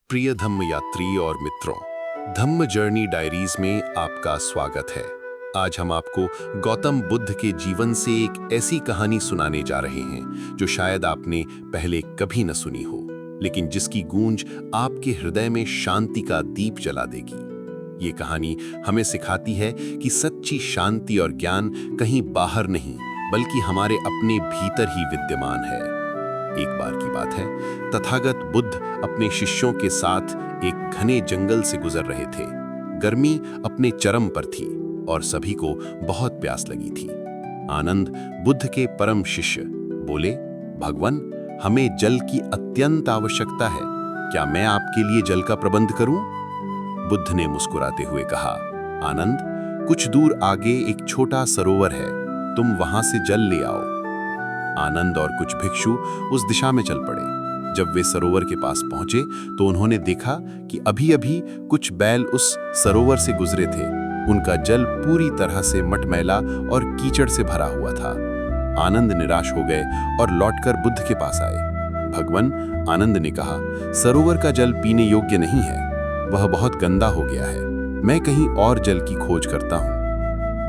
प्रिय धम्म यात्री और मित्रों, धम्म जर्नी डायरीज में आपका स्वागत है। आज हम आपको गौतम बुद्ध के जीवन से एक ऐसी कहानी सुनाने जा रहे हैं जो शायद आपने पहले कभी न सुनी हो, लेकिन जिसकी गूंज आपके हृदय में शांति का दीप जला देगी। ये कहानी हमें सिखाती है कि सच्ची शांति और ज्ञान कहीं बाहर नहीं, बल्कि हमारे अपने भीतर ही विद्यमान है। एक बार की बात है, तथागत बुद्ध अपने शिष्यों के साथ एक घने जंगल से गुजर रहे थे। गर्मी अपने चरम पर थी और सभी को बहुत प्यास लगी थी। आनंद, बुद्ध के परम शिष्य, बोले, भगवान, हमें जल की अत्यंत आवश्यकता है। क्या मैं आपके लिए जल का प्रबंध करूं? बुद्ध ने मुस्कुराते हुए कहा, आनंद, कुछ दूर आगे एक छोटा सरोवर है, तुम वहां से जल ले आओ। आनंद और कुछ भिक्षु उस दिशा में चल पड़े। जब वे सरोवर के पास पहुंचे तो उन्होंने देखा कि अभी-अभी कुछ बैल उस सरोवर से गुजरे थे। उनका जल पूरी तरह से मटमैला और कीचड़ से भरा हुआ था। आनंद निराश हो गए और लौटकर बुद्ध के पास आए। भगवान, आनंद ने कहा, सरोवर का जल पीने योग्य नहीं है, वह बहुत गंदा हो गया है। मैं कहीं और जल की खोज करता हूं।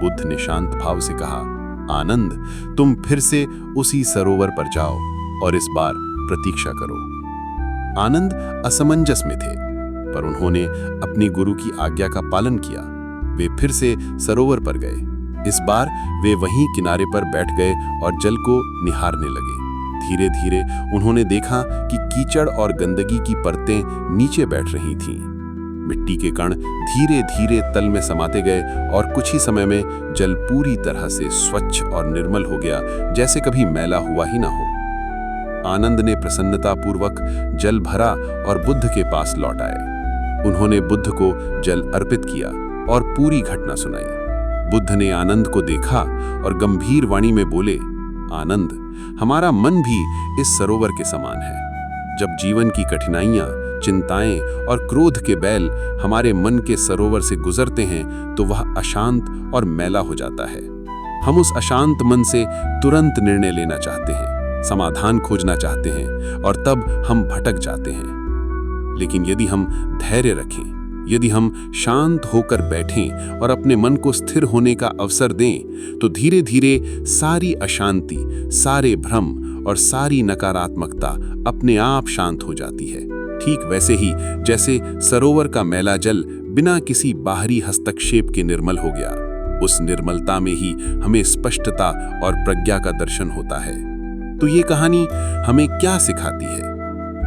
बुद्ध ने शांत भाव से कहा, आनंद, तुम फिर से उसी सरोवर पर जाओ और इस बार प्रतीक्षा करो। आनंद असमंजस में थे, पर उन्होंने अपनी गुरु की आज्ञा का पालन किया। वे फिर से सरोवर पर गए। इस बार वे वहीं किनारे पर बैठ गए और जल को निहारने लगे। धीरे धीरे उन्होंने देखा कि कीचड़ और गंदगी की परतें नीचे बैठ रही थीं। मिट्टी के कण धीरे धीरे तल में समाते गए और कुछ ही समय में जल पूरी तरह से स्वच्छ और निर्मल हो गया, जैसे कभी मैला हुआ ही ना हो। आनंद ने प्रसन्नतापूर्वक जल भरा और बुद्ध के पास लौट आए। उन्होंने बुद्ध को जल अर्पित किया और पूरी घटना सुनाई। बुद्ध ने आनंद को देखा और गंभीर वाणी में बोले, आनंद, हमारा मन भी इस सरोवर के समान है। जब जीवन की कठिनाइयां, चिंताएं और क्रोध के बैल हमारे मन के सरोवर से गुजरते हैं तो वह अशांत और मैला हो जाता है। हम उस अशांत मन से तुरंत निर्णय लेना चाहते हैं, समाधान खोजना चाहते हैं और तब हम भटक जाते हैं। लेकिन यदि हम धैर्य रखें, यदि हम शांत होकर बैठें और अपने मन को स्थिर होने का अवसर दें, तो धीरे धीरे सारी अशांति, सारे भ्रम और सारी नकारात्मकता अपने आप शांत हो जाती है। ठीक वैसे ही जैसे सरोवर का मैला जल बिना किसी बाहरी हस्तक्षेप के निर्मल हो गया। उस निर्मलता में ही हमें स्पष्टता और प्रज्ञा का दर्शन होता है। तो ये कहानी हमें क्या सिखाती है?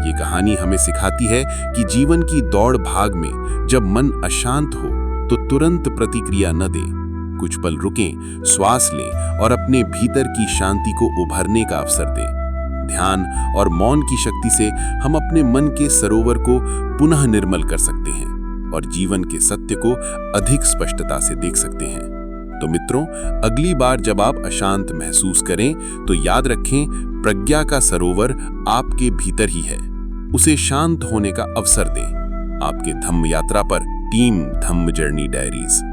ये कहानी हमें सिखाती है कि जीवन की दौड़ भाग में जब मन अशांत हो तो तुरंत प्रतिक्रिया न दें। कुछ पल रुकें, श्वास लें और अपने भीतर की शांति को उभरने का अवसर दें। ध्यान और मौन की शक्ति से हम अपने मन के सरोवर को पुनः निर्मल कर सकते हैं और जीवन के सत्य को अधिक स्पष्टता से देख सकते हैं। तो मित्रों, अगली बार जब आप अशांत महसूस करें तो याद रखें, प्रज्ञा का सरोवर आपके भीतर ही है। उसे शांत होने का अवसर दें। आपके धम्म यात्रा पर टीम धम्म जर्नी डायरीज।